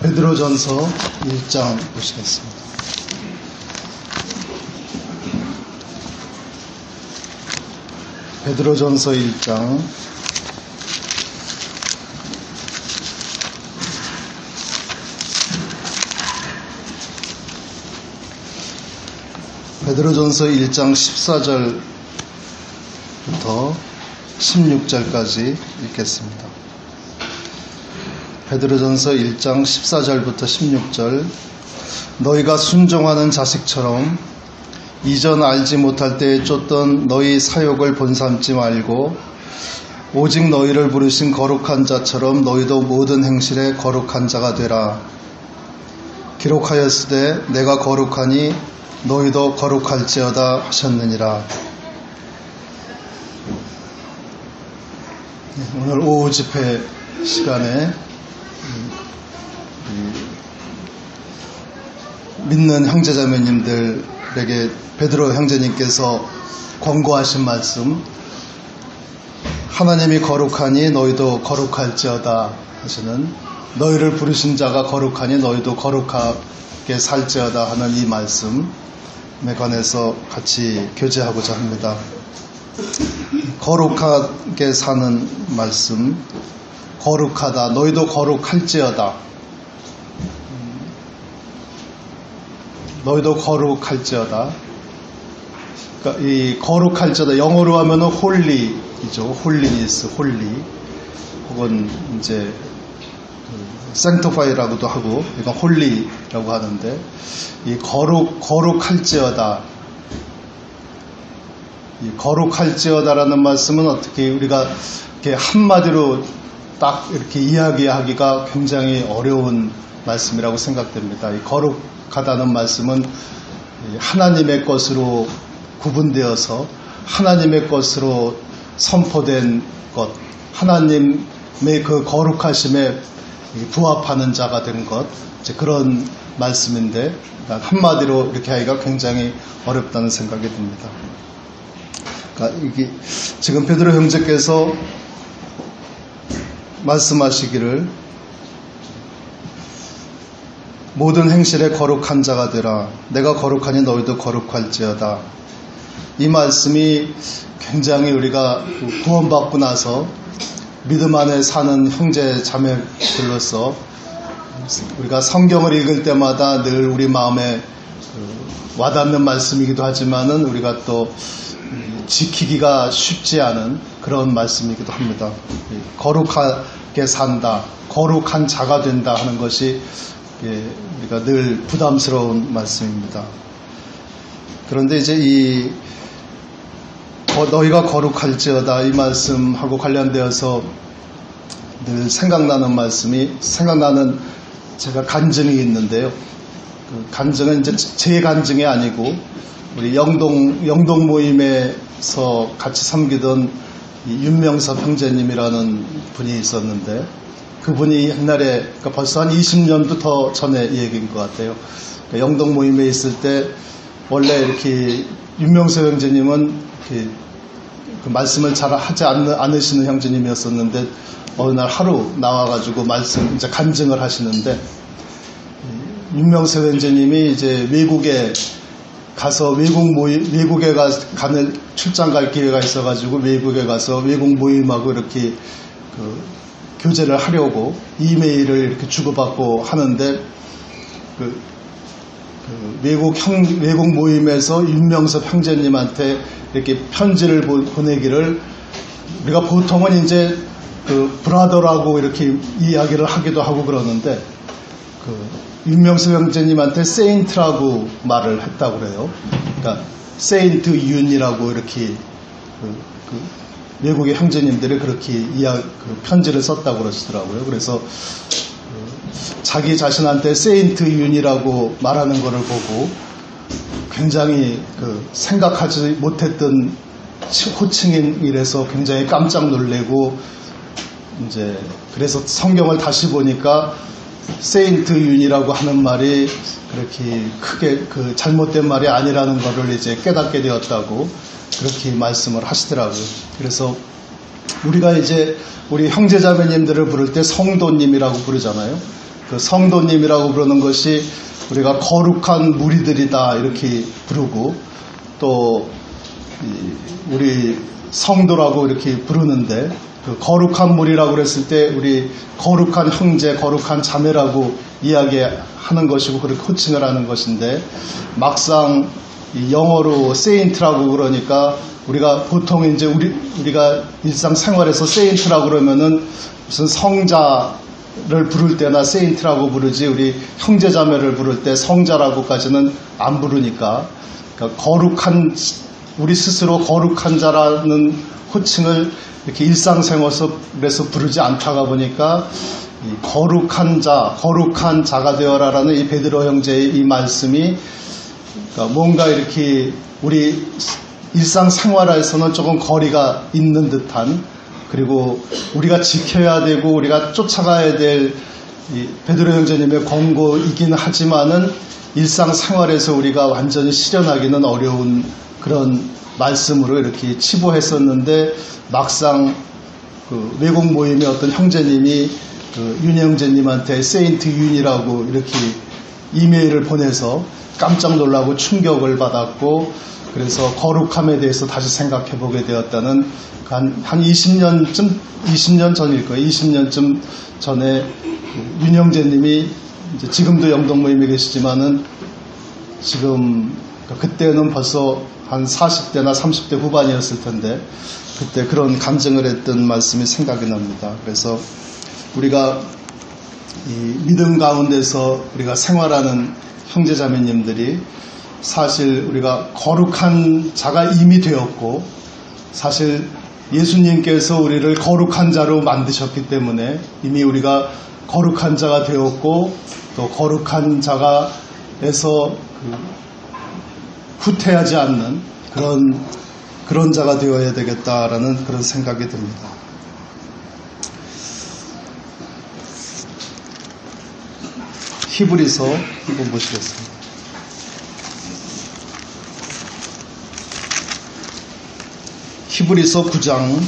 베드로전서 1장 보시겠습니다. 베드로전서 1장 베드로전서 1장 14절부터 16절까지 읽겠습니다. 베드로전서 1장 14절부터 16절. 너희가 순종하는 자식처럼 이전 알지 못할 때에 쫓던 너희 사욕을 본삼지 말고 오직 너희를 부르신 거룩한 자처럼 너희도 모든 행실에 거룩한 자가 되라. 기록하였으되 내가 거룩하니 너희도 거룩할지어다 하셨느니라. 오늘 오후 집회 시간에 믿는 형제자매님들에게 베드로 형제님께서 권고하신 말씀, 하나님이 거룩하니 너희도 거룩할지어다 하시는, 너희를 부르신 자가 거룩하니 너희도 거룩하게 살지어다 하는 이 말씀에 관해서 같이 교제하고자 합니다. 거룩하게 사는 말씀, 거룩하다, 너희도 거룩할지어다, 너희도 거룩할지어다. 그러니까 이 거룩할지어다, 영어로 하면은 홀리이죠. 홀리니스, 홀리. 혹은 이제 sanctify라고도 하고, 이건 홀리라고 하는데, 이 거룩할지어다. 이 거룩할지어다라는 말씀은 어떻게 우리가 이렇게 한마디로 딱 이렇게 이야기하기가 굉장히 어려운 말씀이라고 생각됩니다. 이 거룩하다는 말씀은 하나님의 것으로 구분되어서 하나님의 것으로 선포된 것, 하나님의 그 거룩하심에 부합하는 자가 된 것, 이제 그런 말씀인데, 한마디로 이렇게 하기가 굉장히 어렵다는 생각이 듭니다. 그러니까 이게 지금 베드로 형제께서 말씀하시기를 모든 행실에 거룩한 자가 되라. 내가 거룩하니 너희도 거룩할지어다. 이 말씀이 굉장히 우리가 구원받고 나서 믿음 안에 사는 형제 자매들로서 우리가 성경을 읽을 때마다 늘 우리 마음에 와닿는 말씀이기도 하지만은 우리가 또 지키기가 쉽지 않은 그런 말씀이기도 합니다. 거룩하게 산다, 거룩한 자가 된다 하는 것이 우리가 늘 부담스러운 말씀입니다. 그런데 이제 너희가 거룩할지어다 이 말씀하고 관련되어서 늘 생각나는 제가 간증이 있는데요. 그 간증은 이제 제 간증이 아니고 우리 영동 모임에서 같이 섬기던 윤명섭 형제님이라는 분이 있었는데, 그분이 옛날에, 그러니까 벌써 한 20년도 더 전에 얘기인 것 같아요. 그러니까 영동 모임에 있을 때 원래 이렇게 윤명섭 형제님은 이렇게 그 말씀을 잘 하지 않으시는 형제님이었었는데, 어느 날 하루 나와가지고 이제 간증을 하시는데, 윤명섭 형제님이 이제 외국에 가서 출장 갈 기회가 있어가지고 외국에 가서 외국 모임하고 이렇게 교제를 하려고 이메일을 이렇게 주고받고 하는데, 외국 모임에서 윤명섭 형제님한테 이렇게 편지를 보내기를, 우리가 보통은 이제 브라더라고 이렇게 이야기를 하기도 하고 그러는데, 윤명섭 형제님한테 세인트라고 말을 했다고 그래요. 그러니까 세인트 윤이라고 이렇게 외국의 형제님들이 그렇게 편지를 썼다고 그러시더라고요. 그래서 자기 자신한테 세인트 윤이라고 말하는 것을 보고 굉장히 생각하지 못했던 호칭이라서 굉장히 깜짝 놀래고, 이제 그래서 성경을 다시 보니까 세인트 윤이라고 하는 말이 그렇게 크게 잘못된 말이 아니라는 것을 이제 깨닫게 되었다고 그렇게 말씀을 하시더라고요. 그래서 우리가 이제 우리 형제자매님들을 부를 때 성도님이라고 부르잖아요. 그 성도님이라고 부르는 것이 우리가 거룩한 무리들이다 이렇게 부르고, 또 우리 성도라고 이렇게 부르는데, 그 거룩한 무리라고 그랬을 때 우리 거룩한 형제, 거룩한 자매라고 이야기하는 것이고 그렇게 호칭을 하는 것인데, 막상 영어로 세인트라고 그러니까 우리가 보통 이제 우리가 일상생활에서 세인트라고 그러면은 무슨 성자를 부를 때나 세인트라고 부르지, 우리 형제자매를 부를 때 성자라고까지는 안 부르니까, 그러니까 우리 스스로 거룩한 자라는 호칭을 이렇게 일상생활에서 부르지 않다가 보니까 이 거룩한 자가 되어라라는 이 베드로 형제의 이 말씀이, 그러니까 뭔가 이렇게 우리 일상생활에서는 조금 거리가 있는 듯한, 그리고 우리가 지켜야 되고 우리가 쫓아가야 될 이 베드로 형제님의 권고이긴 하지만은 일상생활에서 우리가 완전히 실현하기는 어려운 그런 말씀으로 이렇게 치부했었는데, 막상 그 외국 모임의 어떤 형제님이 그 윤 형제님한테 세인트 윤이라고 이렇게 이메일을 보내서 깜짝 놀라고 충격을 받았고, 그래서 거룩함에 대해서 다시 생각해 보게 되었다는, 한 20년 전일 거예요. 20년쯤 전에 윤 형제님이 이제 지금도 영동 모임에 계시지만은 지금 그때는 벌써 한 40대나 30대 후반이었을 텐데, 그때 그런 간증을 했던 말씀이 생각이 납니다. 그래서 우리가 이 믿음 가운데서 우리가 생활하는 형제자매님들이 사실 우리가 거룩한 자가 이미 되었고, 사실 예수님께서 우리를 거룩한 자로 만드셨기 때문에 이미 우리가 거룩한 자가 되었고, 또 거룩한 자가에서 후퇴하지 않는 그런 자가 되어야 되겠다라는 그런 생각이 듭니다. 히브리서 한번 보시겠습니다. 히브리서 9장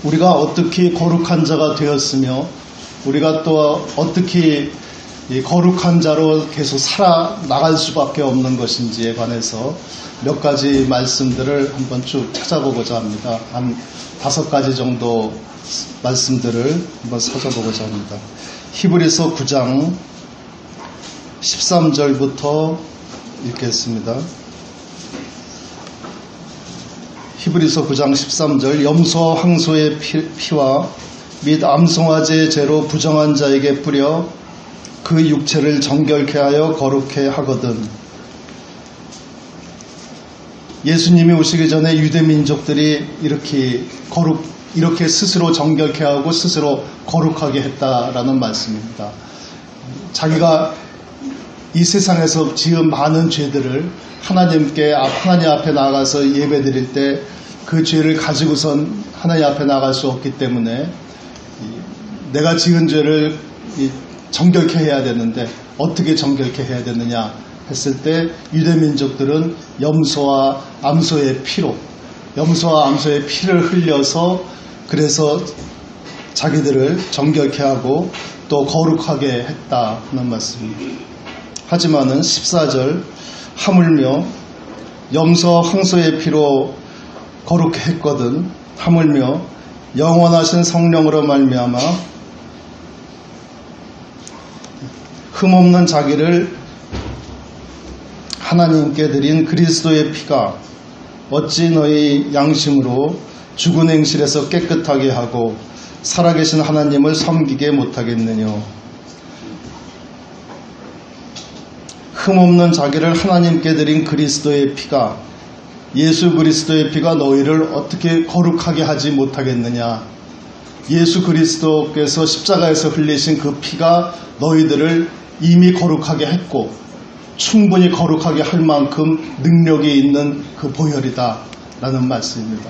우리가 어떻게 거룩한 자가 되었으며 우리가 또 어떻게 이 거룩한 자로 계속 살아나갈 수밖에 없는 것인지에 관해서 몇 가지 말씀들을 한번 쭉 찾아보고자 합니다. 한 5가지 정도 말씀들을 한번 찾아보고자 합니다. 히브리서 9장 13절부터 읽겠습니다. 히브리서 9장 13절, 염소와 황소의 피와 및 암송아지의 죄로 부정한 자에게 뿌려 그 육체를 정결케 하여 거룩케 하거든. 예수님이 오시기 전에 유대 민족들이 이렇게 스스로 정결케 하고 스스로 거룩하게 했다라는 말씀입니다. 자기가 이 세상에서 지은 많은 죄들을 하나님 앞에 나가서 예배드릴 때 그 죄를 가지고선 하나님 앞에 나갈 수 없기 때문에 내가 지은 죄를 정결케 해야 되는데 어떻게 정결케 해야 되느냐 했을 때 유대민족들은 염소와 암소의 피를 흘려서 그래서 자기들을 정결케 하고 또 거룩하게 했다는 말씀입니다. 하지만은 14절, 하물며 염소 황소의 피로 거룩해 했거든. 하물며 영원하신 성령으로 말미암아 흠없는 자기를 하나님께 드린 그리스도의 피가 어찌 너희 양심으로 죽은 행실에서 깨끗하게 하고 살아계신 하나님을 섬기게 못하겠느냐. 흠없는 자기를 하나님께 드린 그리스도의 피가, 예수 그리스도의 피가 너희를 어떻게 거룩하게 하지 못하겠느냐. 예수 그리스도께서 십자가에서 흘리신 그 피가 너희들을 이미 거룩하게 했고 충분히 거룩하게 할 만큼 능력이 있는 그 보혈이다 라는 말씀입니다.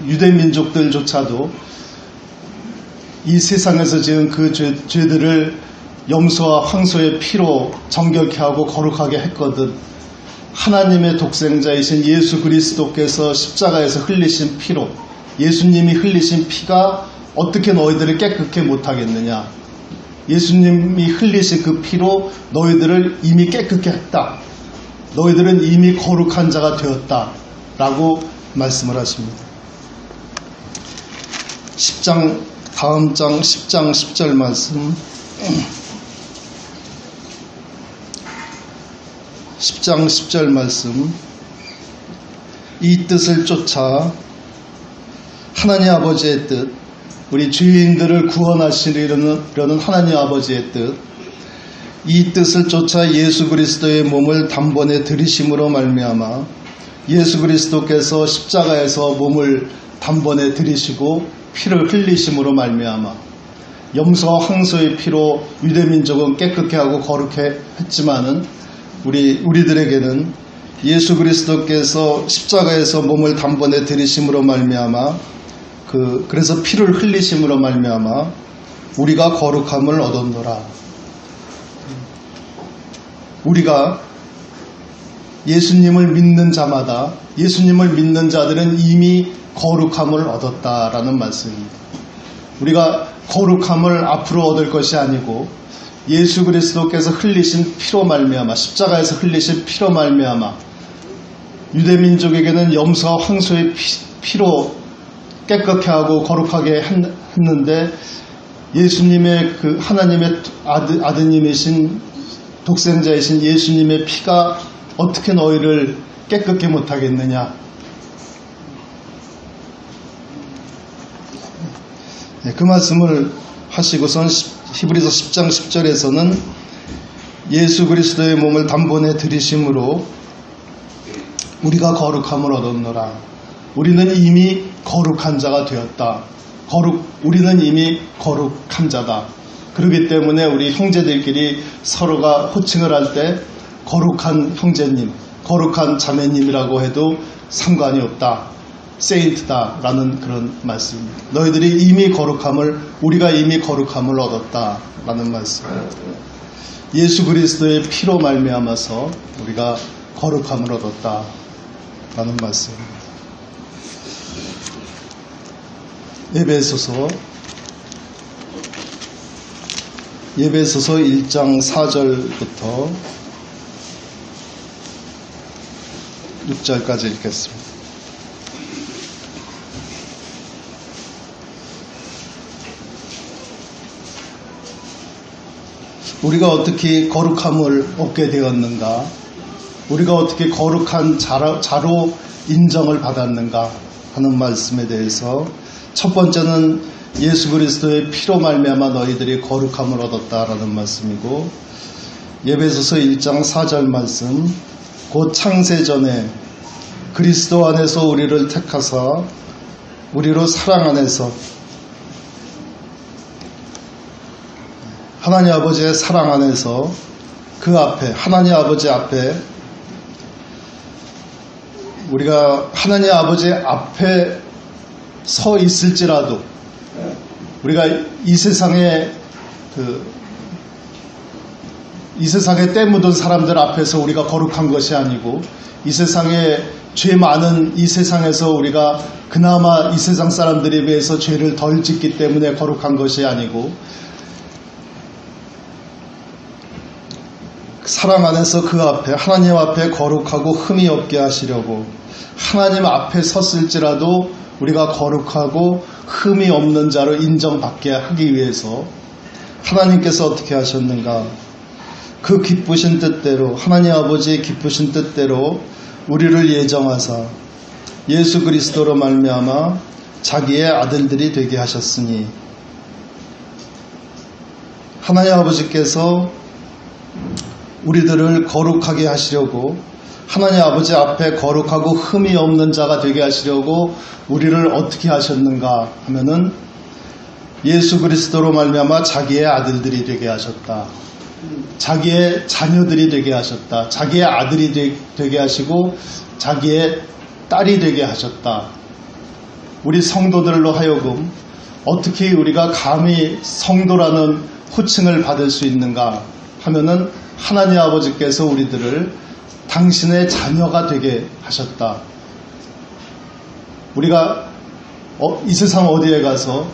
유대민족들조차도 이 세상에서 지은 그 죄들을 염소와 황소의 피로 정결케 하고 거룩하게 했거든. 하나님의 독생자이신 예수 그리스도께서 십자가에서 흘리신 피로, 예수님이 흘리신 피가 어떻게 너희들을 깨끗게 못하겠느냐. 예수님이 흘리신 그 피로 너희들을 이미 깨끗게 했다. 너희들은 이미 거룩한 자가 되었다. 라고 말씀을 하십니다. 10장, 다음 장 10장 10절 말씀. 10장 10절 말씀. 이 뜻을 쫓아 하나님 아버지의 뜻, 우리 죄인들을 구원하시려는 하나님 아버지의 뜻, 이 뜻을 쫓아 예수 그리스도의 몸을 단번에 들이심으로 말미암아 예수 그리스도께서 십자가에서 몸을 단번에 들이시고 피를 흘리심으로 말미암아 염소와 황소의 피로 유대민족은 깨끗게 하고 거룩해 했지만은 우리들에게는 예수 그리스도께서 십자가에서 몸을 단번에 들이심으로 말미암아 그래서 피를 흘리심으로 말미암아 우리가 거룩함을 얻었노라. 우리가 예수님을 믿는 자마다, 예수님을 믿는 자들은 이미 거룩함을 얻었다라는 말씀입니다. 우리가 거룩함을 앞으로 얻을 것이 아니고 예수 그리스도께서 흘리신 피로 말미암아, 십자가에서 흘리신 피로 말미암아 유대민족에게는 염소와 황소의 피로 깨끗게 하고 거룩하게 했는데 예수님의 그 하나님의 아드님이신 독생자이신 예수님의 피가 어떻게 너희를 깨끗게 못하겠느냐. 그 말씀을 하시고선 히브리서 10장 10절에서는 예수 그리스도의 몸을 단번에 들이심으로 우리가 거룩함을 얻었노라. 우리는 이미 거룩한 자가 되었다. 우리는 이미 거룩한 자다. 그렇기 때문에 우리 형제들끼리 서로가 호칭을 할 때 거룩한 형제님, 거룩한 자매님이라고 해도 상관이 없다. 세인트다 라는 그런 말씀입니다. 너희들이 이미 우리가 이미 거룩함을 얻었다 라는 말씀. 예수 그리스도의 피로 말미암아서 우리가 거룩함을 얻었다 라는 말씀입니다. 에베소서 1장 4절부터 6절까지 읽겠습니다. 우리가 어떻게 거룩함을 얻게 되었는가? 우리가 어떻게 거룩한 자로 인정을 받았는가 하는 말씀에 대해서 첫 번째는 예수 그리스도의 피로 말미암아 너희들이 거룩함을 얻었다라는 말씀이고, 에베소서 1장 4절 말씀, 곧 창세전에 그리스도 안에서 우리를 택하사 우리로 사랑 안에서 하나님 아버지의 사랑 안에서 그 앞에, 하나님 아버지 앞에, 우리가 하나님 아버지 앞에 서 있을지라도 우리가 이 세상에 때 묻은 사람들 앞에서 우리가 거룩한 것이 아니고, 이 세상에 죄 많은 이 세상에서 우리가 그나마 이 세상 사람들에 비해서 죄를 덜 짓기 때문에 거룩한 것이 아니고, 사랑 안에서 그 앞에, 하나님 앞에 거룩하고 흠이 없게 하시려고, 하나님 앞에 섰을지라도 우리가 거룩하고 흠이 없는 자로 인정받게 하기 위해서 하나님께서 어떻게 하셨는가? 그 기쁘신 뜻대로, 하나님 아버지의 기쁘신 뜻대로 우리를 예정하사 예수 그리스도로 말미암아 자기의 아들들이 되게 하셨으니, 하나님 아버지께서 우리들을 거룩하게 하시려고, 하나님 아버지 앞에 거룩하고 흠이 없는 자가 되게 하시려고 우리를 어떻게 하셨는가 하면은 예수 그리스도로 말미암아 자기의 아들들이 되게 하셨다. 자기의 자녀들이 되게 하셨다. 자기의 아들이 되게 하시고 자기의 딸이 되게 하셨다. 우리 성도들로 하여금 어떻게 우리가 감히 성도라는 호칭을 받을 수 있는가 하면은 하나님 아버지께서 우리들을 당신의 자녀가 되게 하셨다. 우리가 이 세상 어디에 가서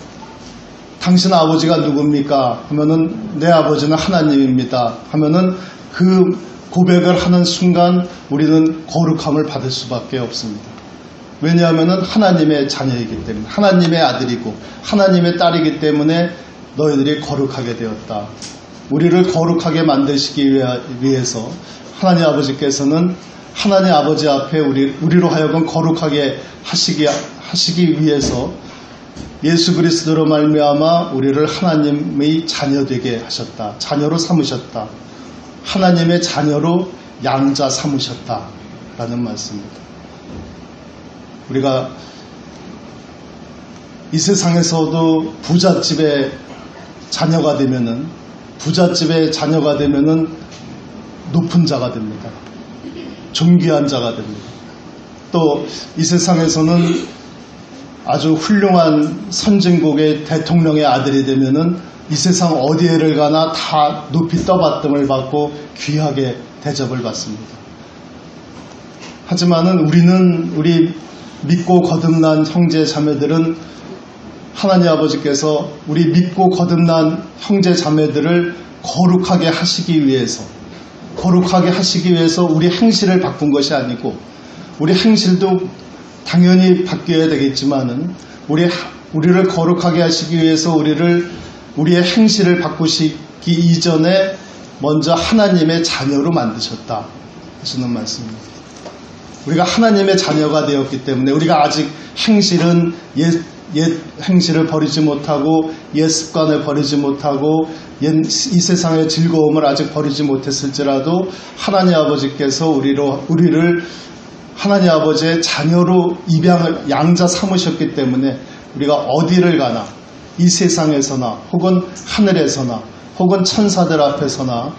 당신 아버지가 누굽니까? 하면은 내 아버지는 하나님입니다. 하면은 그 고백을 하는 순간 우리는 거룩함을 받을 수밖에 없습니다. 왜냐하면은 하나님의 자녀이기 때문에, 하나님의 아들이고 하나님의 딸이기 때문에 너희들이 거룩하게 되었다. 우리를 거룩하게 만드시기 위해서 하나님 아버지께서는 하나님 아버지 앞에 우리로 하여금 거룩하게 하시기 위해서 예수 그리스도로 말미암아 우리를 하나님의 자녀 되게 하셨다. 자녀로 삼으셨다. 하나님의 자녀로 양자 삼으셨다. 라는 말씀입니다. 우리가 이 세상에서도 부잣집의 자녀가 되면은 높은 자가 됩니다. 존귀한 자가 됩니다. 또 이 세상에서는 아주 훌륭한 선진국의 대통령의 아들이 되면은 이 세상 어디에를 가나 다 높이 떠받침을 받고 귀하게 대접을 받습니다. 하지만은 우리 믿고 거듭난 형제 자매들은 하나님 아버지께서 우리 믿고 거듭난 형제 자매들을 거룩하게 하시기 위해서 우리 행실을 바꾼 것이 아니고, 우리 행실도 당연히 바뀌어야 되겠지만은 우리를 거룩하게 하시기 위해서 우리의 행실을 바꾸시기 이전에 먼저 하나님의 자녀로 만드셨다 하시는 말씀입니다. 우리가 하나님의 자녀가 되었기 때문에 우리가 아직 행실은 옛 행실을 버리지 못하고 옛 습관을 버리지 못하고 이 세상의 즐거움을 아직 버리지 못했을지라도 하나님 아버지께서 우리를 하나님 아버지의 자녀로 양자 삼으셨기 때문에 우리가 어디를 가나 이 세상에서나 혹은 하늘에서나 혹은 천사들 앞에서나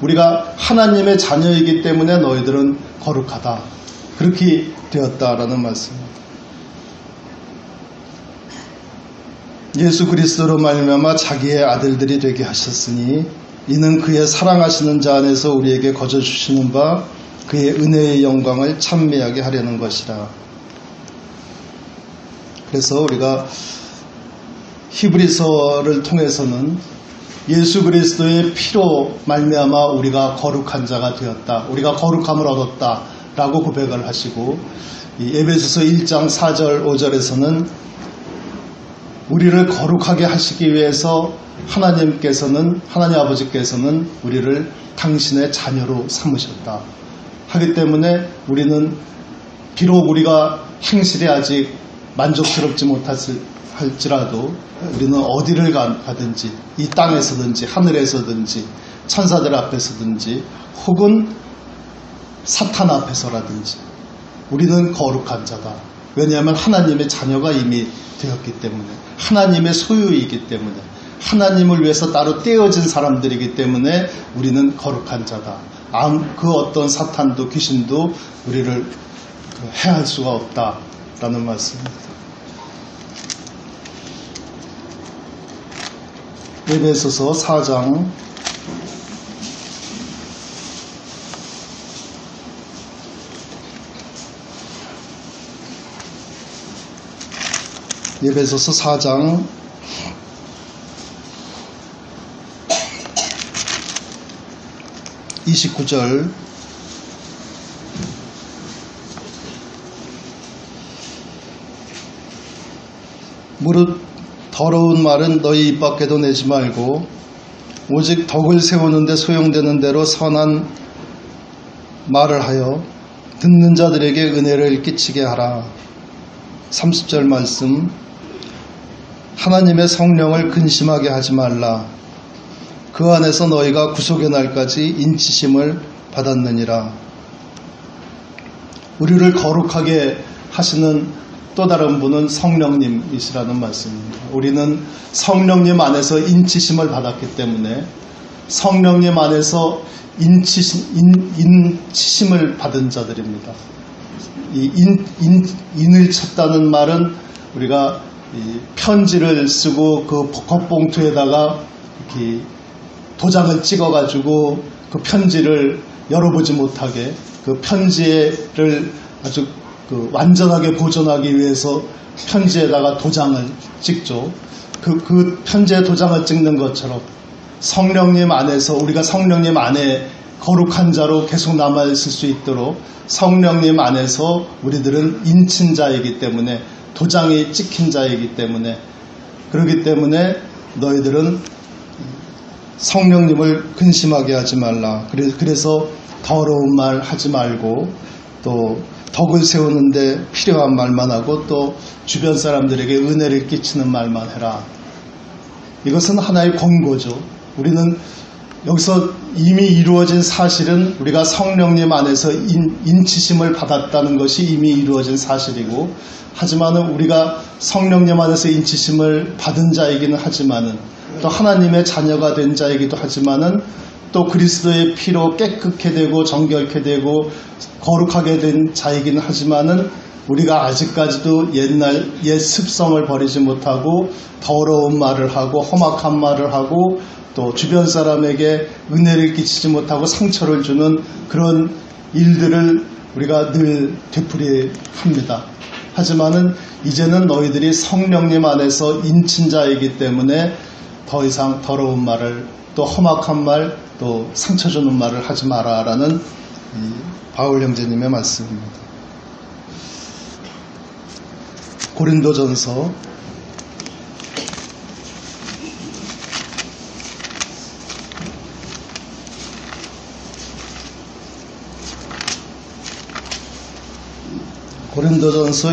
우리가 하나님의 자녀이기 때문에 너희들은 거룩하다. 그렇게 되었다라는 말씀입니다. 예수 그리스도로 말미암아 자기의 아들들이 되게 하셨으니 이는 그의 사랑하시는 자 안에서 우리에게 거저 주시는 바 그의 은혜의 영광을 찬미하게 하려는 것이라. 그래서 우리가 히브리서를 통해서는 예수 그리스도의 피로 말미암아 우리가 거룩한 자가 되었다. 우리가 거룩함을 얻었다. 라고 고백을 하시고, 이 에베소서 1장 4절 5절에서는 우리를 거룩하게 하시기 위해서 하나님 아버지께서는 우리를 당신의 자녀로 삼으셨다 하기 때문에 우리는 비록 우리가 행실이 아직 만족스럽지 못할지라도 우리는 어디를 가든지 이 땅에서든지 하늘에서든지 천사들 앞에서든지 혹은 사탄 앞에서라든지 우리는 거룩한 자다. 왜냐하면 하나님의 자녀가 이미 되었기 때문에, 하나님의 소유이기 때문에, 하나님을 위해서 따로 떼어진 사람들이기 때문에 우리는 거룩한 자다. 그 어떤 사탄도 귀신도 우리를 해할 수가 없다라는 말씀입니다. 에베소서 4장 29절 무릇 더러운 말은 너희 입 밖에도 내지 말고 오직 덕을 세우는데 소용되는 대로 선한 말을 하여 듣는 자들에게 은혜를 끼치게 하라. 30절 말씀, 하나님의 성령을 근심하게 하지 말라. 그 안에서 너희가 구속의 날까지 인치심을 받았느니라. 우리를 거룩하게 하시는 또 다른 분은 성령님이시라는 말씀입니다. 우리는 성령님 안에서 인치심을 받았기 때문에 성령님 안에서 인치심을 받은 자들입니다. 이 인을 쳤다는 말은 우리가 편지를 쓰고 그 겉봉투에다가 이렇게 도장을 찍어가지고 그 편지를 열어보지 못하게 그 그 편지를 아주 완전하게 보존하기 위해서 편지에다가 도장을 찍죠. 그 편지에 도장을 찍는 것처럼 성령님 안에서 우리가 성령님 안에 거룩한 자로 계속 남아있을 수 있도록 성령님 안에서 우리들은 인친 자이기 때문에 도장이 찍힌 자이기 때문에 그렇기 때문에 너희들은 성령님을 근심하게 하지 말라. 그래서 더러운 말 하지 말고 또 덕을 세우는데 필요한 말만 하고 또 주변 사람들에게 은혜를 끼치는 말만 해라. 이것은 하나의 권고죠. 우리는 여기서 이미 이루어진 사실은 우리가 성령님 안에서 인치심을 받았다는 것이 이미 이루어진 사실이고 하지만은 우리가 성령님 안에서 인치심을 받은 자이기는 하지만은 또 하나님의 자녀가 된 자이기도 하지만은 또 그리스도의 피로 깨끗게 되고 정결케 되고 거룩하게 된 자이기는 하지만은 우리가 아직까지도 옛 습성을 버리지 못하고 더러운 말을 하고 험악한 말을 하고 또 주변 사람에게 은혜를 끼치지 못하고 상처를 주는 그런 일들을 우리가 늘 되풀이합니다. 하지만은 이제는 너희들이 성령님 안에서 인친 자이기 때문에 더 이상 더러운 말을 또 험악한 말 또 상처 주는 말을 하지 마라라는 바울 형제님의 말씀입니다. 고린도전서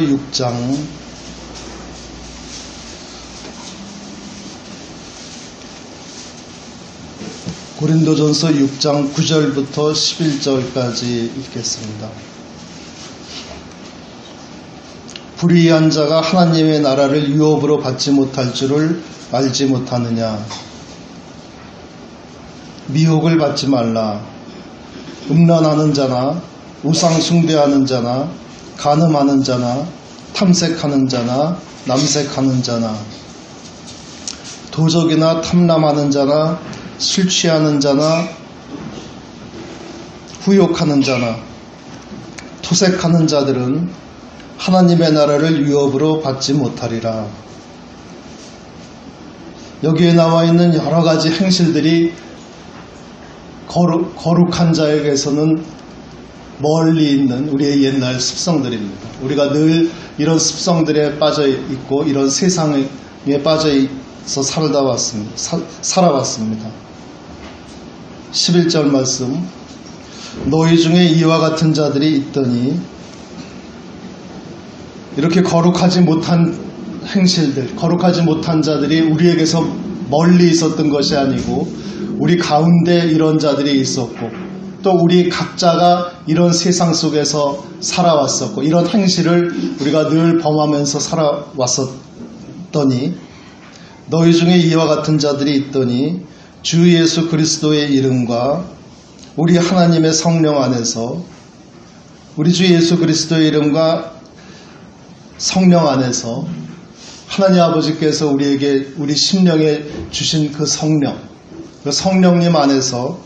6장 고린도전서 6장 9절부터 11절까지 읽겠습니다. 불의한 자가 하나님의 나라를 유업으로 받지 못할 줄을 알지 못하느냐. 미혹을 받지 말라. 음란하는 자나 우상 숭배하는 자나 간음하는 자나 탐색하는 자나 남색하는 자나 도적이나 탐람하는 자나 술 취하는 자나 후욕하는 자나 토색하는 자들은 하나님의 나라를 유업으로 받지 못하리라. 여기에 나와 있는 여러 가지 행실들이 거룩한 자에게서는 멀리 있는 우리의 옛날 습성들입니다. 우리가 늘 이런 습성들에 빠져 있고 이런 세상에 빠져 있어 살아왔습니다. 11절 말씀. 너희 중에 이와 같은 자들이 있더니 이렇게 거룩하지 못한 행실들, 거룩하지 못한 자들이 우리에게서 멀리 있었던 것이 아니고 우리 가운데 이런 자들이 있었고 또 우리 각자가 이런 세상 속에서 살아왔었고 이런 행실을 우리가 늘 범하면서 살아왔었더니 너희 중에 이와 같은 자들이 있더니 주 예수 그리스도의 이름과 우리 하나님의 성령 안에서 우리 주 예수 그리스도의 이름과 성령 안에서 하나님 아버지께서 우리에게 우리 심령에 주신 그 성령, 그 성령님 안에서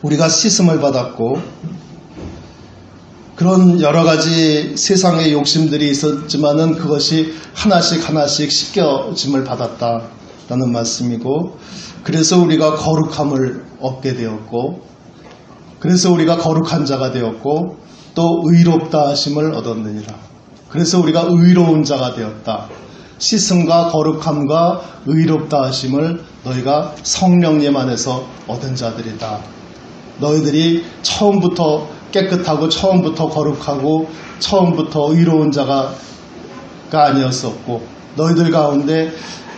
우리가 씻음을 받았고 그런 여러 가지 세상의 욕심들이 있었지만은 그것이 하나씩 씻겨짐을 받았다라는 말씀이고 그래서 우리가 거룩함을 얻게 되었고 그래서 우리가 거룩한 자가 되었고 또 의롭다 하심을 얻었느니라. 그래서 우리가 의로운 자가 되었다. 씻음과 거룩함과 의롭다 하심을 너희가 성령님 안에서 얻은 자들이다. 너희들이 처음부터 깨끗하고 처음부터 거룩하고 처음부터 의로운 자가 아니었었고 너희들 가운데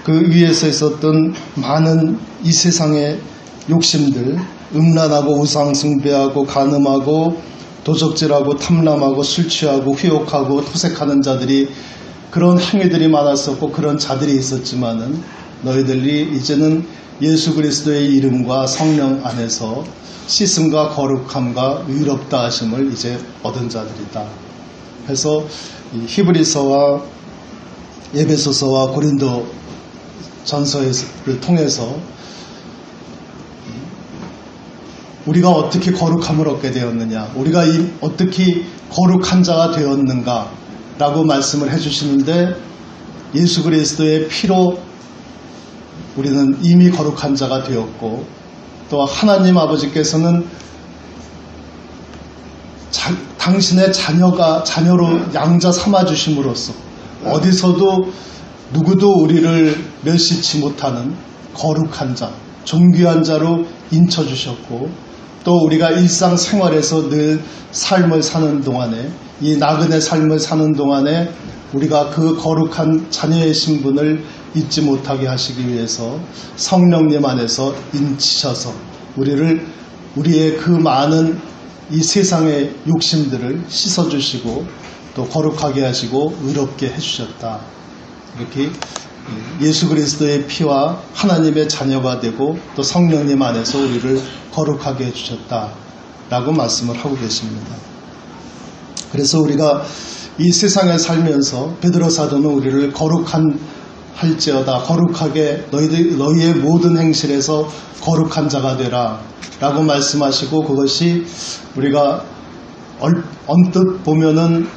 그 위에서 있었던 많은 이 세상의 욕심들, 음란하고 우상 숭배하고 간음하고 도적질하고 탐람하고 술 취하고 후욕하고 토색하는 자들이 그런 행위들이 많았었고 그런 자들이 있었지만은 너희들이 이제는 예수 그리스도의 이름과 성령 안에서 씻음과 거룩함과 의롭다 하심을 이제 얻은 자들이다. 그래서 이 히브리서와 에베소서와 고린도 전서를 통해서 우리가 어떻게 거룩함을 얻게 되었느냐, 우리가 어떻게 거룩한 자가 되었는가 라고 말씀을 해주시는데, 예수 그리스도의 피로 우리는 이미 거룩한 자가 되었고, 또 하나님 아버지께서는 당신의 자녀로 양자 삼아주심으로써 어디서도 누구도 우리를 멸시치 못하는 거룩한 자, 존귀한 자로 인쳐주셨고, 또 우리가 일상생활에서 늘 삶을 사는 동안에, 이 나그네 삶을 사는 동안에 우리가 그 거룩한 자녀의 신분을 잊지 못하게 하시기 위해서 성령님 안에서 인치셔서 우리의 그 많은 이 세상의 욕심들을 씻어주시고 또 거룩하게 하시고 의롭게 해주셨다. 이렇게 예수 그리스도의 피와 하나님의 자녀가 되고 또 성령님 안에서 우리를 거룩하게 해주셨다 라고 말씀을 하고 계십니다. 그래서 우리가 이 세상에 살면서 베드로 사도는 우리를 거룩한 할지어다, 거룩하게 너희의 모든 행실에서 거룩한 자가 되라 라고 말씀하시고, 그것이 우리가 언뜻 보면은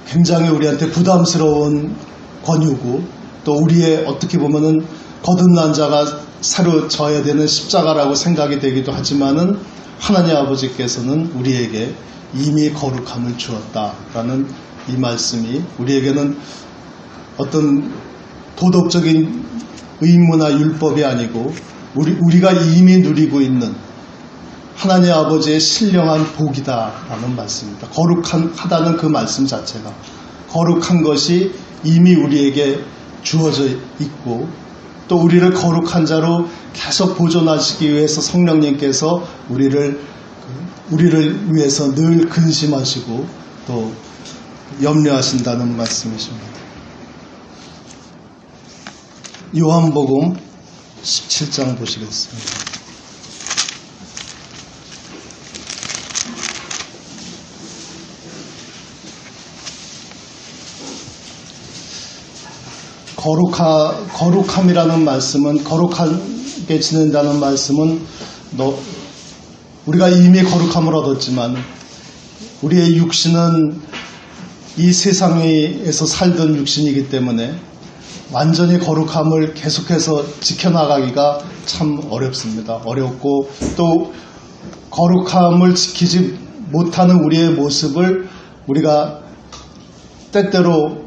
굉장히 우리한테 부담스러운 권유고, 또 우리의 어떻게 보면은 거듭난 자가 새로 져야 되는 십자가라고 생각이 되기도 하지만은, 하나님 아버지께서는 우리에게 이미 거룩함을 주었다라는 이 말씀이 우리에게는 어떤 도덕적인 의무나 율법이 아니고 우리가 이미 누리고 있는 하나님 아버지의 신령한 복이다라는 말씀입니다. 거룩하다는 그 말씀 자체가, 거룩한 것이 이미 우리에게 주어져 있고, 또 우리를 거룩한 자로 계속 보존하시기 위해서 성령님께서 우리를 위해서 늘 근심하시고 또 염려하신다는 말씀이십니다. 요한복음 17장 보시겠습니다. 거룩함이라는 말씀은, 거룩하게 지낸다는 말씀은 우리가 이미 거룩함을 얻었지만 우리의 육신은 이 세상에서 살던 육신이기 때문에 완전히 거룩함을 계속해서 지켜나가기가 참 어렵습니다. 어렵고, 또 거룩함을 지키지 못하는 우리의 모습을 우리가 때때로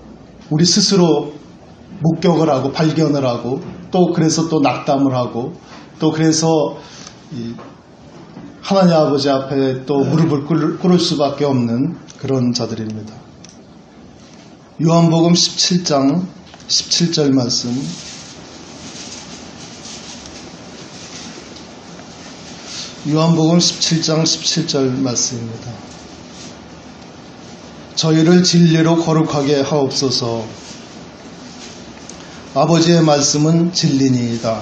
우리 스스로 목격을 하고 발견을 하고, 또 그래서 또 낙담을 하고, 또 그래서 하나님 아버지 앞에 또 무릎을 꿇을 수밖에 없는 그런 자들입니다. 요한복음 17장 17절 말씀, 요한복음 17장 17절 말씀입니다. 저희를 진리로 거룩하게 하옵소서. 아버지의 말씀은 진리니이다.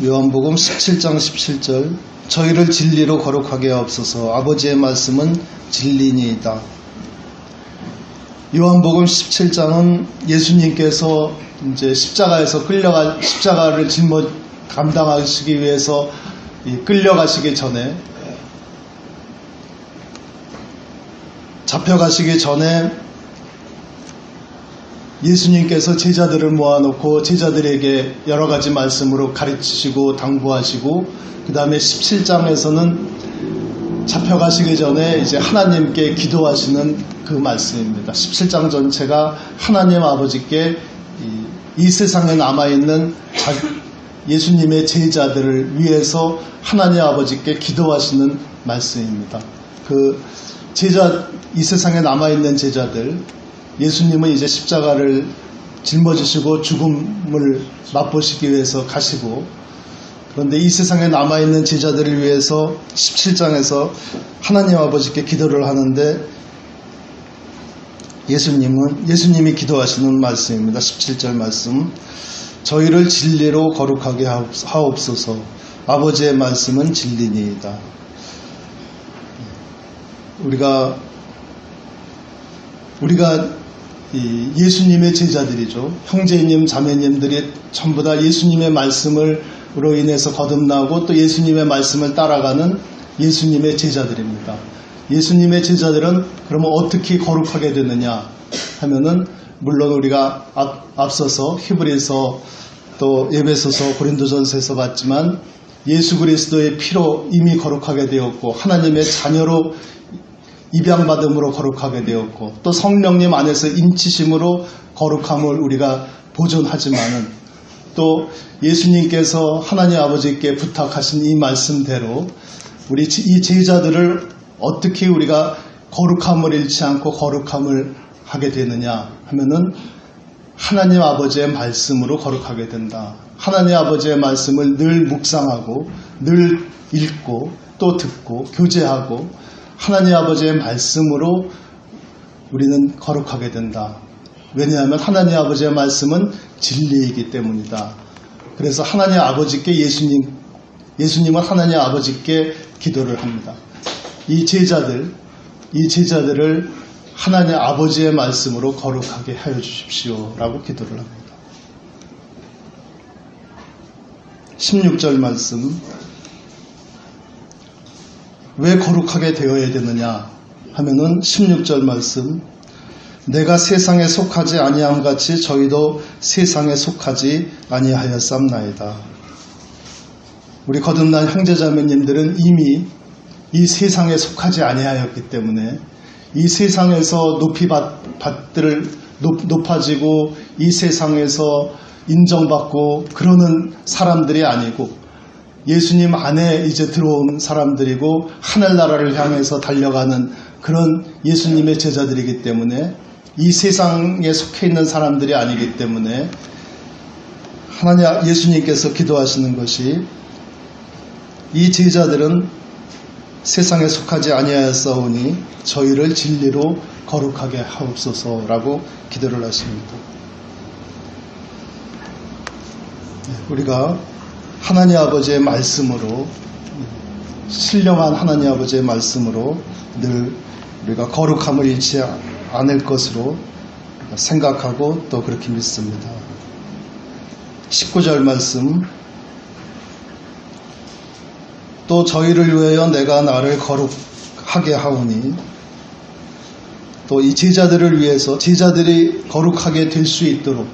요한복음 17장 17절, 저희를 진리로 거룩하게 하옵소서. 아버지의 말씀은 진리니이다. 요한복음 17장은 예수님께서 이제 십자가를 감당하시기 위해서 끌려가시기 전에, 잡혀가시기 전에 예수님께서 제자들을 모아놓고 제자들에게 여러 가지 말씀으로 가르치시고 당부하시고, 그 다음에 17장에서는 잡혀가시기 전에 이제 하나님께 기도하시는 그 말씀입니다. 17장 전체가 하나님 아버지께 이 세상에 남아있는 예수님의 제자들을 위해서 하나님 아버지께 기도하시는 말씀입니다. 이 세상에 남아있는 제자들, 예수님은 이제 십자가를 짊어지시고 죽음을 맛보시기 위해서 가시고, 그런데 이 세상에 남아있는 제자들을 위해서 17장에서 하나님 아버지께 기도를 하는데, 예수님이 기도하시는 말씀입니다. 17절 말씀, 저희를 진리로 거룩하게 하옵소서. 아버지의 말씀은 진리니이다. 우리가 예수님의 제자들이죠. 형제님, 자매님들이 전부 다 예수님의 말씀을 인해서 거듭나고 또 예수님의 말씀을 따라가는 예수님의 제자들입니다. 예수님의 제자들은 그러면 어떻게 거룩하게 되느냐 하면은 물론 우리가 앞서서 히브리서 또 에베소서 고린도전서에서 봤지만 예수 그리스도의 피로 이미 거룩하게 되었고 하나님의 자녀로 입양받음으로 거룩하게 되었고 또 성령님 안에서 인치심으로 거룩함을 우리가 보존하지만은 또 예수님께서 하나님 아버지께 부탁하신 이 말씀대로 우리 이 제자들을 어떻게 우리가 거룩함을 잃지 않고 거룩함을 하게 되느냐 하면은 하나님 아버지의 말씀으로 거룩하게 된다. 하나님 아버지의 말씀을 늘 묵상하고 늘 읽고 또 듣고 교제하고 하나님 아버지의 말씀으로 우리는 거룩하게 된다. 왜냐하면 하나님 아버지의 말씀은 진리이기 때문이다. 그래서 하나님 아버지께 예수님은 하나님 아버지께 기도를 합니다. 이 제자들을 하나님 아버지의 말씀으로 거룩하게 하여 주십시오 라고 기도를 합니다. 16절 말씀, 왜 거룩하게 되어야 되느냐 하면은 16절 말씀, 내가 세상에 속하지 아니함 같이 저희도 세상에 속하지 아니하였삼나이다. 우리 거듭난 형제자매님들은 이미 이 세상에 속하지 아니하였기 때문에 이 세상에서 높아지고 이 세상에서 인정받고 그러는 사람들이 아니고 예수님 안에 이제 들어온 사람들이고 하늘나라를 향해서 달려가는 그런 예수님의 제자들이기 때문에 이 세상에 속해 있는 사람들이 아니기 때문에 예수님께서 기도하시는 것이 이 제자들은 세상에 속하지 아니하였사오니 저희를 진리로 거룩하게 하옵소서라고 기도를 하십니다. 우리가 하나님 아버지의 말씀으로 신령한 하나님 아버지의 말씀으로 늘 우리가 거룩함을 잃지 않을 것으로 생각하고 또 그렇게 믿습니다. 19절 말씀, 또 저희를 위하여 내가 나를 거룩하게 하오니, 또 이 제자들을 위해서 제자들이 거룩하게 될 수 있도록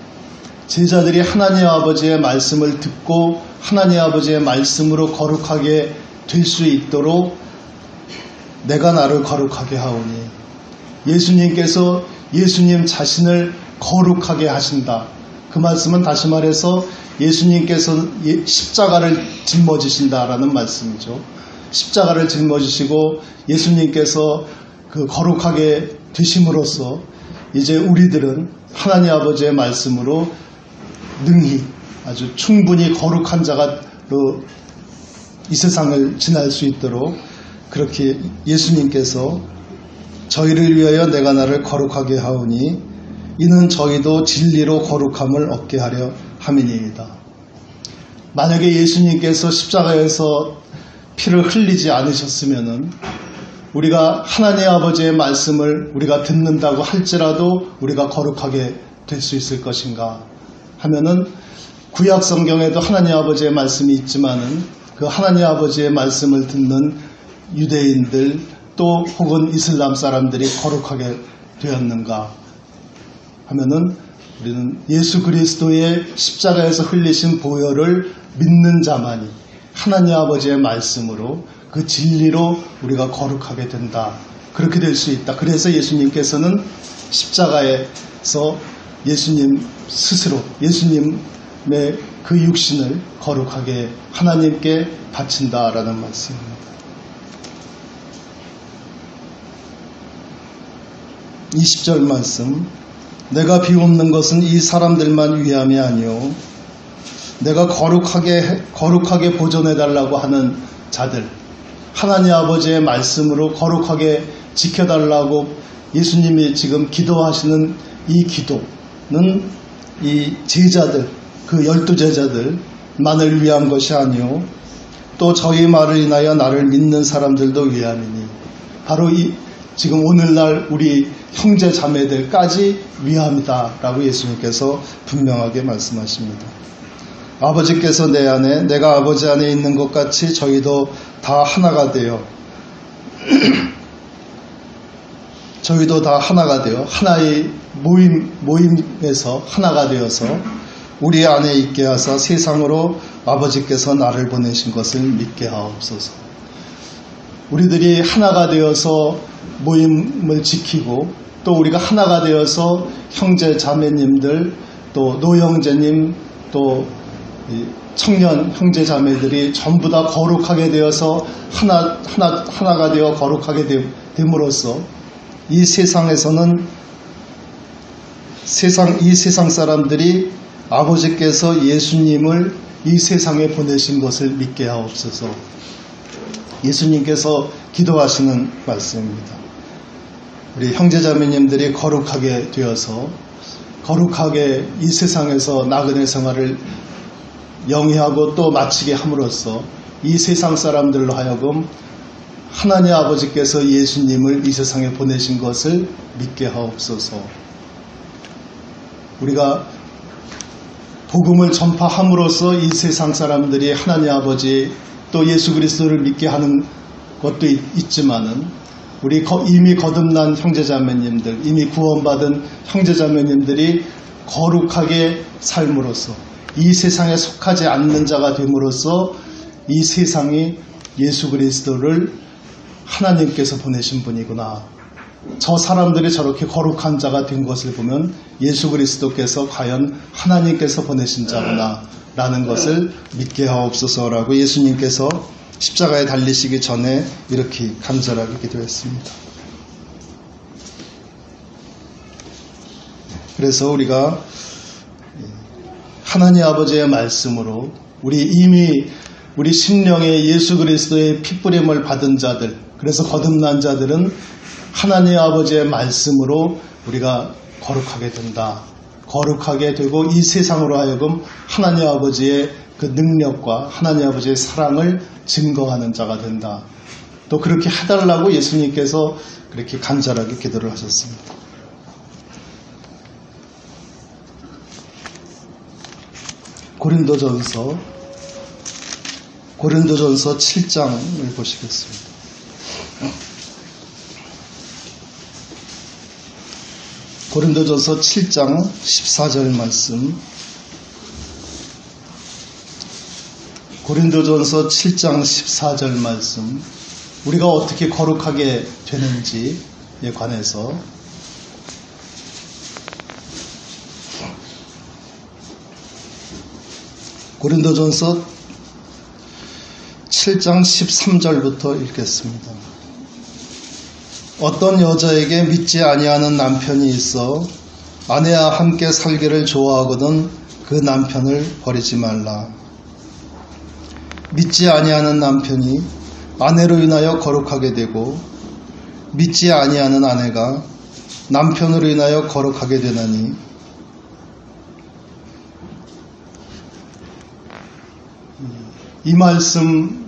제자들이 하나님 아버지의 말씀을 듣고 하나님 아버지의 말씀으로 거룩하게 될 수 있도록 내가 나를 거룩하게 하오니, 예수님께서 예수님 자신을 거룩하게 하신다. 그 말씀은 다시 말해서 예수님께서 십자가를 짊어지신다라는 말씀이죠. 십자가를 짊어지시고 예수님께서 그 거룩하게 되심으로써 이제 우리들은 하나님 아버지의 말씀으로 능히 아주 충분히 거룩한 자가 이 세상을 지날 수 있도록 그렇게 예수님께서 저희를 위하여 내가 나를 거룩하게 하오니 이는 저희도 진리로 거룩함을 얻게 하려 함이니이다. 만약에 예수님께서 십자가에서 피를 흘리지 않으셨으면은 우리가 하나님 아버지의 말씀을 우리가 듣는다고 할지라도 우리가 거룩하게 될 수 있을 것인가 하면은 구약 성경에도 하나님 아버지의 말씀이 있지만은 그 하나님 아버지의 말씀을 듣는 유대인들 또 혹은 이슬람 사람들이 거룩하게 되었는가 하면은 우리는 예수 그리스도의 십자가에서 흘리신 보혈을 믿는 자만이 하나님 아버지의 말씀으로 그 진리로 우리가 거룩하게 된다. 그렇게 될 수 있다. 그래서 예수님께서는 십자가에서 예수님 스스로 예수님의 그 육신을 거룩하게 하나님께 바친다라는 말씀입니다. 20절 말씀, 내가 비옵는 것은 이 사람들만 위함이 아니오 내가 거룩하게 보존해달라고 하는 자들, 하나님 아버지의 말씀으로 거룩하게 지켜달라고 예수님이 지금 기도하시는 이 기도는 이 제자들, 그 12제자들만을 위한 것이 아니오 또 저희 말을 인하여 나를 믿는 사람들도 위함이니, 바로 지금 오늘날 우리 형제 자매들까지 위함이다 라고 예수님께서 분명하게 말씀하십니다. 아버지께서 내 안에 내가 아버지 안에 있는 것 같이 저희도 다 하나가 되어 저희도 다 하나가 되어 하나의 모임에서 하나가 되어서 우리 안에 있게 하사 세상으로 아버지께서 나를 보내신 것을 믿게 하옵소서. 우리들이 하나가 되어서 모임을 지키고 또 우리가 하나가 되어서 형제 자매님들 또 노형제님 또 청년 형제 자매들이 전부 다 거룩하게 되어서 하나가 되어 거룩하게 됨으로써 이 세상에서는 이 세상 사람들이 아버지께서 예수님을 이 세상에 보내신 것을 믿게 하옵소서. 예수님께서 기도하시는 말씀입니다. 우리 형제자매님들이 거룩하게 되어서 거룩하게 이 세상에서 나그네 생활을 영위하고 또 마치게 함으로써 이 세상 사람들로 하여금 하나님 아버지께서 예수님을 이 세상에 보내신 것을 믿게 하옵소서. 우리가 복음을 전파함으로써 이 세상 사람들이 하나님 아버지 또 예수 그리스도를 믿게 하는 것도 있지만은 우리 이미 거듭난 형제자매님들, 이미 구원받은 형제자매님들이 거룩하게 삶으로써 이 세상에 속하지 않는 자가 됨으로써 이 세상이 예수 그리스도를 하나님께서 보내신 분이구나. 저 사람들이 저렇게 거룩한 자가 된 것을 보면 예수 그리스도께서 과연 하나님께서 보내신 자구나 라는 것을 믿게 하옵소서라고 예수님께서 십자가에 달리시기 전에 이렇게 간절하게 기도했습니다. 그래서 우리가 하나님 아버지의 말씀으로 우리 심령에 예수 그리스도의 핏부림을 받은 자들, 그래서 거듭난 자들은 하나님 아버지의 말씀으로 우리가 거룩하게 된다. 거룩하게 되고 이 세상으로 하여금 하나님 아버지의 그 능력과 하나님 아버지의 사랑을 증거하는 자가 된다. 또 그렇게 해달라고 예수님께서 그렇게 간절하게 기도를 하셨습니다. 고린도전서 7장을 보시겠습니다. 고린도전서 7장 14절 말씀. 고린도전서 7장 14절 말씀. 우리가 어떻게 거룩하게 되는지에 관해서 고린도전서 7장 13절부터 읽겠습니다. 어떤 여자에게 믿지 아니하는 남편이 있어 아내와 함께 살기를 좋아하거든 그 남편을 버리지 말라. 믿지 아니하는 남편이 아내로 인하여 거룩하게 되고 믿지 아니하는 아내가 남편으로 인하여 거룩하게 되나니 이 말씀은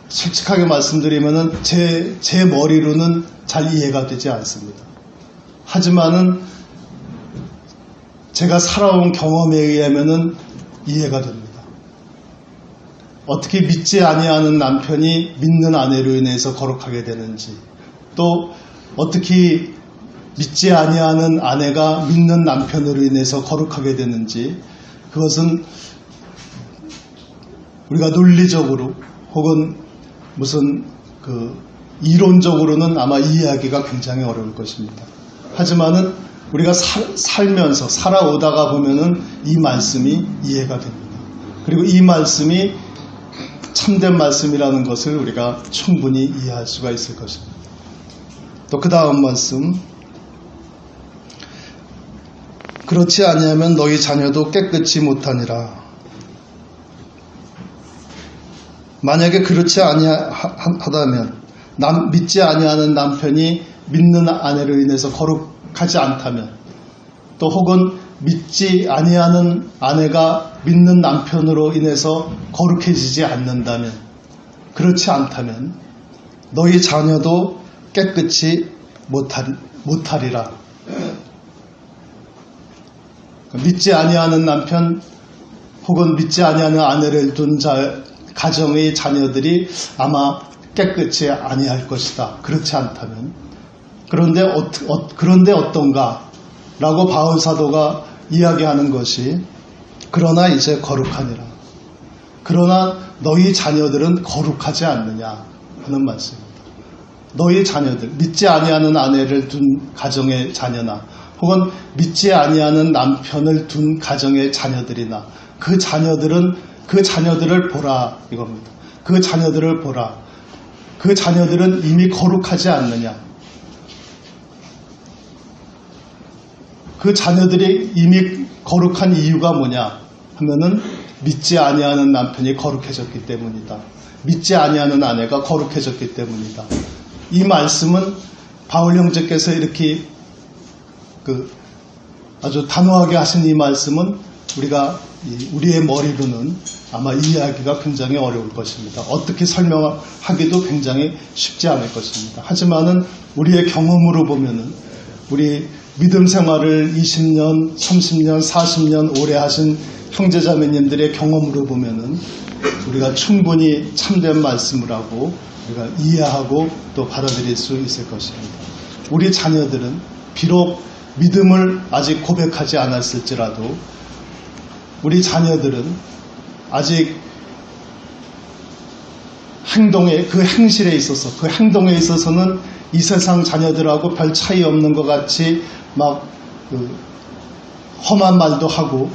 솔직하게 말씀드리면은 제 머리로는 잘 이해가 되지 않습니다. 하지만은 제가 살아온 경험에 의하면은 이해가 됩니다. 어떻게 믿지 아니하는 남편이 믿는 아내로 인해서 거룩하게 되는지, 또 어떻게 믿지 아니하는 아내가 믿는 남편으로 인해서 거룩하게 되는지, 그것은 우리가 논리적으로 혹은 무슨 이론적으로는 아마 이해하기가 굉장히 어려울 것입니다. 하지만은 우리가 살면서 살아오다가 보면은 이 말씀이 이해가 됩니다. 그리고 이 말씀이 참된 말씀이라는 것을 우리가 충분히 이해할 수가 있을 것입니다. 또 그 다음 말씀. 그렇지 아니하면 너희 자녀도 깨끗이 못하니라. 만약에 그렇지 아니하다면 믿지 아니하는 남편이 믿는 아내로 인해서 거룩하지 않다면, 또 혹은 믿지 아니하는 아내가 믿는 남편으로 인해서 거룩해지지 않는다면, 그렇지 않다면 너희 자녀도 깨끗이 못하리라. 믿지 아니하는 남편 혹은 믿지 아니하는 아내를 둔 가정의 자녀들이 아마 깨끗이 아니할 것이다. 그렇지 않다면. 그런데 어떤가? 라고 바울 사도가 이야기하는 것이 그러나 이제 거룩하니라. 그러나 너희 자녀들은 거룩하지 않느냐 하는 말씀입니다. 너희 자녀들, 믿지 아니하는 아내를 둔 가정의 자녀나 혹은 믿지 아니하는 남편을 둔 가정의 자녀들이나 그 자녀들을 보라 이겁니다. 그 자녀들을 보라. 그 자녀들은 이미 거룩하지 않느냐. 그 자녀들이 이미 거룩한 이유가 뭐냐 하면은 믿지 아니하는 남편이 거룩해졌기 때문이다. 믿지 아니하는 아내가 거룩해졌기 때문이다. 이 말씀은 바울 형제께서 이렇게 아주 단호하게 하신 이 말씀은 우리의 머리로는 아마 이해하기가 굉장히 어려울 것입니다. 어떻게 설명하기도 굉장히 쉽지 않을 것입니다. 하지만은 우리의 경험으로 보면은 우리 믿음 생활을 20년, 30년, 40년 오래 하신 형제자매님들의 경험으로 보면은 우리가 충분히 참된 말씀을 하고 우리가 이해하고 또 받아들일 수 있을 것입니다. 우리 자녀들은 비록 믿음을 아직 고백하지 않았을지라도 우리 자녀들은 아직 그 행실에 있어서는 이 세상 자녀들하고 별 차이 없는 것 같이 막 험한 말도 하고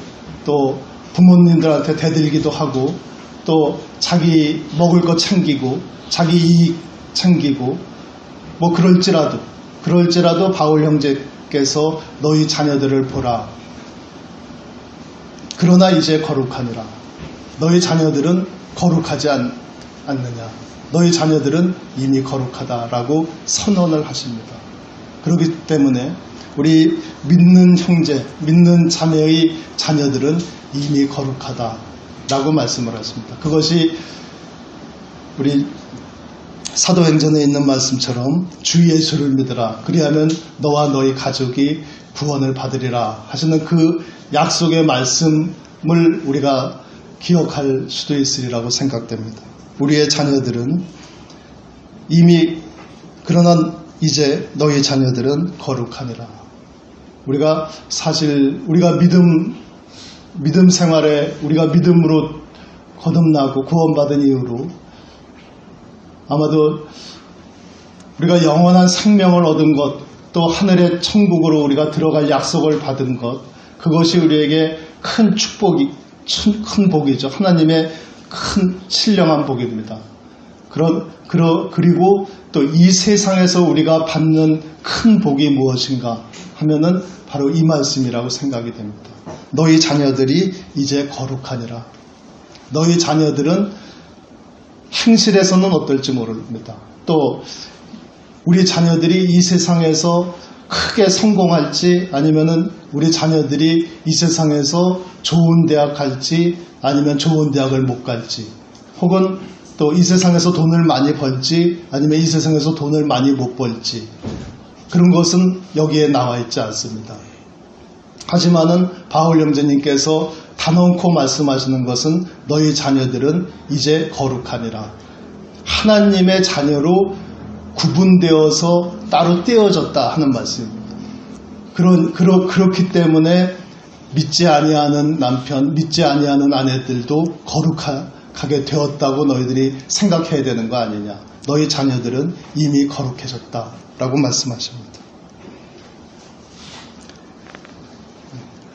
또 부모님들한테 대들기도 하고 또 자기 먹을 거 챙기고 자기 이익 챙기고 뭐 그럴지라도 바울 형제께서 너희 자녀들을 보라. 그러나 이제 거룩하니라. 너희 자녀들은 거룩하지 않느냐. 너희 자녀들은 이미 거룩하다라고 선언을 하십니다. 그렇기 때문에 우리 믿는 형제, 믿는 자매의 자녀들은 이미 거룩하다라고 말씀을 하십니다. 그것이 우리 사도행전에 있는 말씀처럼 주 예수를 믿으라. 그리하면 너와 너희 가족이 구원을 받으리라 하시는 그 약속의 말씀을 우리가 기억할 수도 있으리라고 생각됩니다. 우리의 자녀들은 그러나 이제 너희 자녀들은 거룩하니라. 우리가 믿음 생활에 우리가 믿음으로 거듭나고 구원받은 이후로 아마도 우리가 영원한 생명을 얻은 것, 또 하늘의 천국으로 우리가 들어갈 약속을 받은 것, 그것이 우리에게 큰 축복이, 큰 복이죠. 하나님의 큰 신령한 복입니다. 그리고 또 이 세상에서 우리가 받는 큰 복이 무엇인가 하면은 바로 이 말씀이라고 생각이 됩니다. 너희 자녀들이 이제 거룩하니라. 너희 자녀들은 행실에서는 어떨지 모릅니다. 또 우리 자녀들이 이 세상에서 크게 성공할지 아니면은 우리 자녀들이 이 세상에서 좋은 대학 갈지 아니면 좋은 대학을 못 갈지 혹은 또 이 세상에서 돈을 많이 벌지 아니면 이 세상에서 돈을 많이 못 벌지 그런 것은 여기에 나와 있지 않습니다. 하지만은 바울 형제님께서 단언코 말씀하시는 것은 너희 자녀들은 이제 거룩하니라. 하나님의 자녀로 구분되어서 따로 떼어졌다 하는 말씀입니다. 그렇기 때문에 믿지 아니하는 남편, 믿지 아니하는 아내들도 거룩하게 되었다고 너희들이 생각해야 되는 거 아니냐. 너희 자녀들은 이미 거룩해졌다라고 말씀하십니다.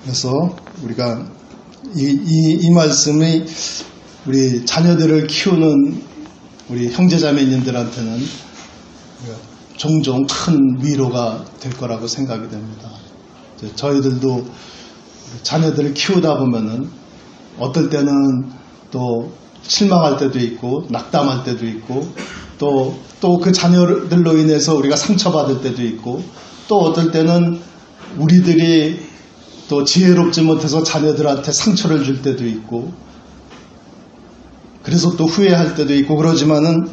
그래서 우리가 이 말씀이 우리 자녀들을 키우는 우리 형제자매님들한테는 종종 큰 위로가 될 거라고 생각이 됩니다. 저희들도 자녀들을 키우다 보면은 어떨 때는 또 실망할 때도 있고 낙담할 때도 있고 또 그 자녀들로 인해서 우리가 상처받을 때도 있고 또 어떨 때는 우리들이 또 지혜롭지 못해서 자녀들한테 상처를 줄 때도 있고 그래서 또 후회할 때도 있고 그러지만은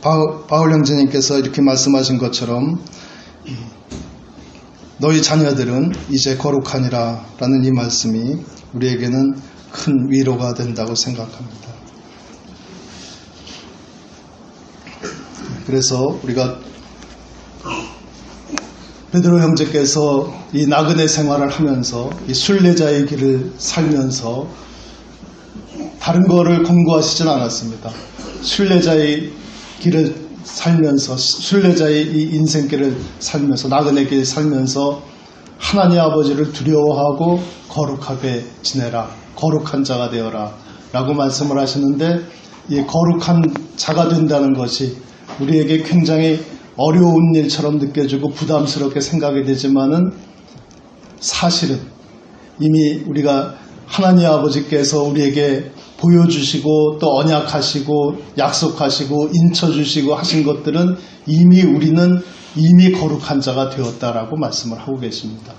바울 형제님께서 이렇게 말씀하신 것처럼 너희 자녀들은 이제 거룩하니라 라는 이 말씀이 우리에게는 큰 위로가 된다고 생각합니다. 그래서 우리가 베드로 형제께서 이 나그네 생활을 하면서 이 순례자의 길을 살면서 다른 거를 공부하시진 않았습니다. 순례자의 길을 살면서 순례자의 이 인생길을 살면서 나그네 길 살면서 하나님 아버지를 두려워하고 거룩하게 지내라, 거룩한 자가 되어라 라고 말씀을 하시는데, 이 거룩한 자가 된다는 것이 우리에게 굉장히 어려운 일처럼 느껴지고 부담스럽게 생각이 되지만은 사실은 이미 우리가 하나님 아버지께서 우리에게 보여주시고 또 언약하시고 약속하시고 인쳐주시고 하신 것들은 이미 우리는 이미 거룩한 자가 되었다라고 말씀을 하고 계십니다.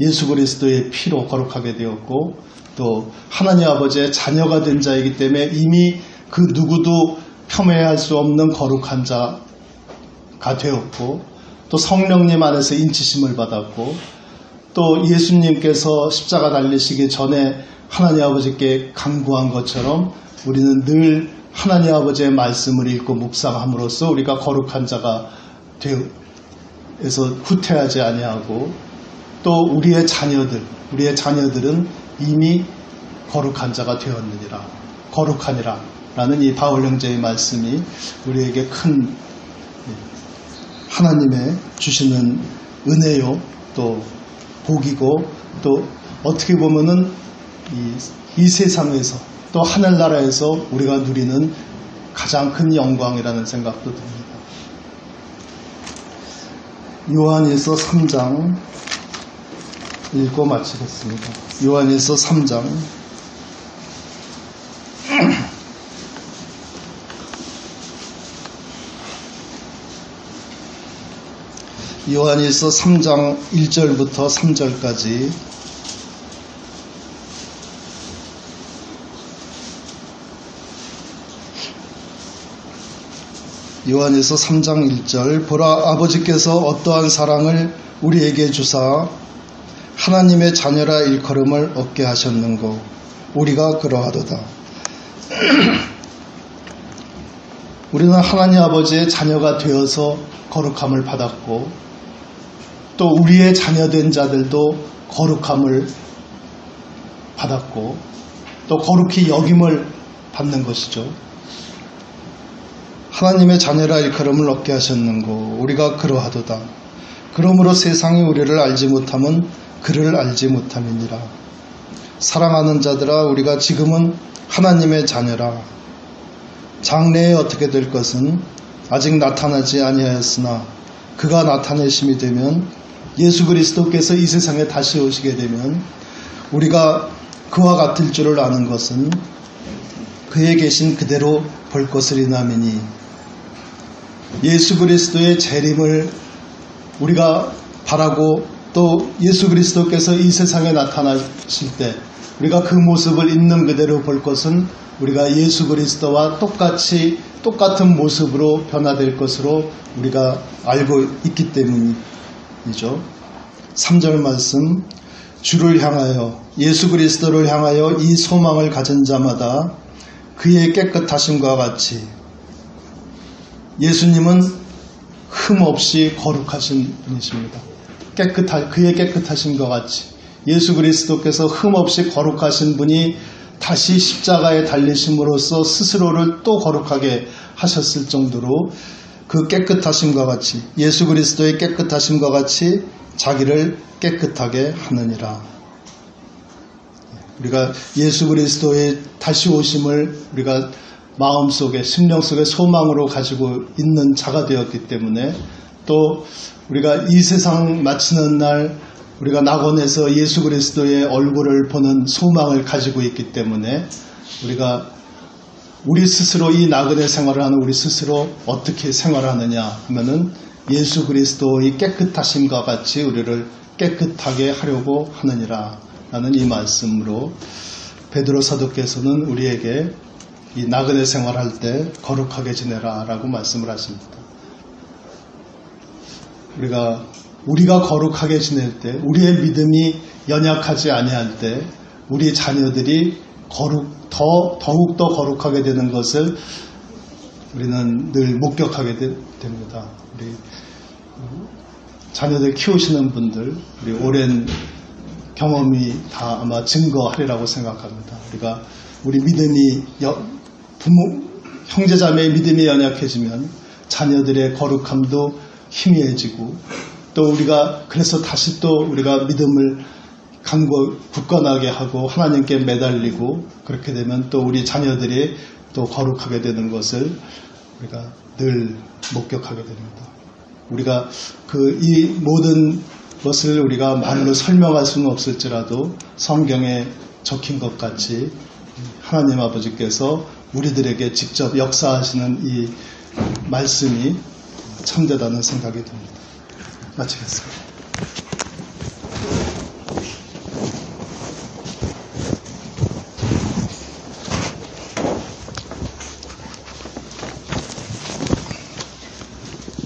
예수 그리스도의 피로 거룩하게 되었고 또 하나님 아버지의 자녀가 된 자이기 때문에 이미 그 누구도 폄훼할 수 없는 거룩한 자가 되었고, 또 성령님 안에서 인치심을 받았고, 또 예수님께서 십자가 달리시기 전에 하나님 아버지께 간구한 것처럼 우리는 늘 하나님 아버지의 말씀을 읽고 묵상함으로써 우리가 거룩한 자가 되어서 후퇴하지 아니하고, 또 우리의 자녀들은 이미 거룩한 자가 되었느니라, 거룩하니라 라는 이 바울 형제의 말씀이 우리에게 큰 하나님의 주시는 은혜요, 또 복이고, 또 어떻게 보면은 이 세상에서 또 하늘나라에서 우리가 누리는 가장 큰 영광이라는 생각도 듭니다. 요한일서 3장 읽고 마치겠습니다. 요한일서 3장 요한일서 3장 1절부터 3절까지 요한일서 3장 1절 보라, 아버지께서 어떠한 사랑을 우리에게 주사 하나님의 자녀라 일컬음을 얻게 하셨는고 우리가 그러하도다. 우리는 하나님 아버지의 자녀가 되어서 거룩함을 받았고, 또 우리의 자녀된 자들도 거룩함을 받았고, 또 거룩히 여김을 받는 것이죠. 하나님의 자녀라 일컬음을 얻게 하셨는고 우리가 그러하도다. 그러므로 세상이 우리를 알지 못함은 그를 알지 못함이니라. 사랑하는 자들아, 우리가 지금은 하나님의 자녀라. 장래에 어떻게 될 것은 아직 나타나지 아니하였으나 그가 나타내심이 되면, 예수 그리스도께서 이 세상에 다시 오시게 되면 우리가 그와 같을 줄을 아는 것은 그에 계신 그대로 볼 것이리나미니. 예수 그리스도의 재림을 우리가 바라고, 또 예수 그리스도께서 이 세상에 나타나실 때 우리가 그 모습을 있는 그대로 볼 것은 우리가 예수 그리스도와 똑같은 모습으로 변화될 것으로 우리가 알고 있기 때문이죠. 3절 말씀, 주를 향하여, 예수 그리스도를 향하여 이 소망을 가진 자마다 그의 깨끗하심과 같이, 예수님은 흠없이 거룩하신 분이십니다. 그의 깨끗하심과 같이 예수 그리스도께서 흠없이 거룩하신 분이 다시 십자가에 달리심으로써 스스로를 또 거룩하게 하셨을 정도로 그 깨끗하심과 같이, 예수 그리스도의 깨끗하심과 같이 자기를 깨끗하게 하느니라. 우리가 예수 그리스도의 다시 오심을 우리가 마음속에, 심령 속에 소망으로 가지고 있는 자가 되었기 때문에, 또 우리가 이 세상 마치는 날 우리가 낙원에서 예수 그리스도의 얼굴을 보는 소망을 가지고 있기 때문에, 우리가 우리 스스로 이 나그네 생활을 하는 우리 스스로 어떻게 생활하느냐 하면은 예수 그리스도의 깨끗하심과 같이 우리를 깨끗하게 하려고 하느니라 라는 이 말씀으로 베드로 사도께서는 우리에게 이 나그네 생활할 때 거룩하게 지내라 라고 말씀을 하십니다. 우리가 우리가 거룩하게 지낼 때, 우리의 믿음이 연약하지 아니할 때 우리 자녀들이 더욱더 거룩하게 되는 것을 우리는 늘 목격하게 됩니다. 우리 자녀들 키우시는 분들, 우리 오랜 경험이 다 아마 증거하리라고 생각합니다. 우리 믿음이 형제자매의 믿음이 연약해지면 자녀들의 거룩함도 희미해지고, 또 우리가 그래서 다시 또 우리가 믿음을 굳건하게 하고 하나님께 매달리고, 그렇게 되면 또 우리 자녀들이 또 거룩하게 되는 것을 우리가 늘 목격하게 됩니다. 우리가 이 모든 것을 우리가 말로 설명할 수는 없을지라도 성경에 적힌 것 같이 하나님 아버지께서 우리들에게 직접 역사하시는 이 말씀이 참되다는 생각이 듭니다. 마치겠습니다.